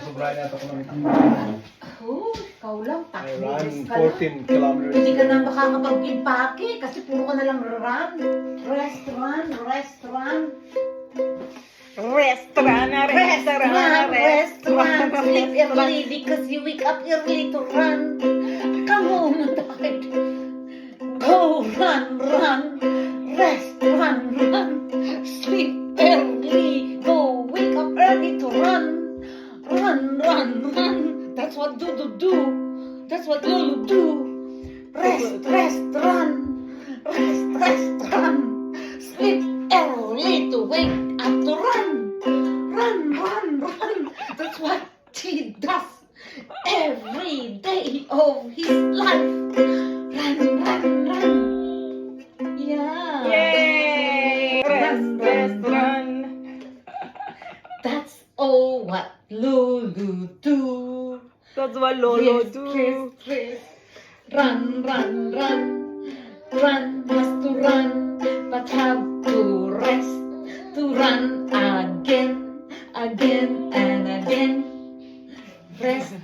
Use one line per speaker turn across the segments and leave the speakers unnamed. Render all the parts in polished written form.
Sobrang nato ko namin.
Oh, ikaw lang,
I
takbo.
ran
Ka lang.
14 kilometers.
Hindi ka na makakapag-impake kasi puro ka na lang run. Restaurant, restaurant. Restaurant. Sleep early because you wake up early to run. Come on, Dad. Go, run. Restaurant, run. Sleep early. Go, wake up early to run. Run. That's what Dudu do. That's what Lulu do. Rest, run. Sleep early to wake up to run. Run. That's what he does every day of his life. Run. Yeah.
Yay! Run.
That's all what Lulu do.
That's what Lolo
Rest,
do.
rest. Run. Run has to run, but have to rest to run again and again. Rest.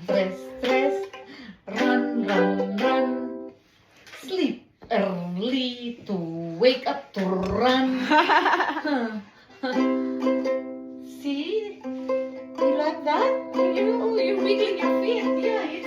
Run. Sleep early to wake up to run. See? You like that? You're wiggling your feet. Yeah.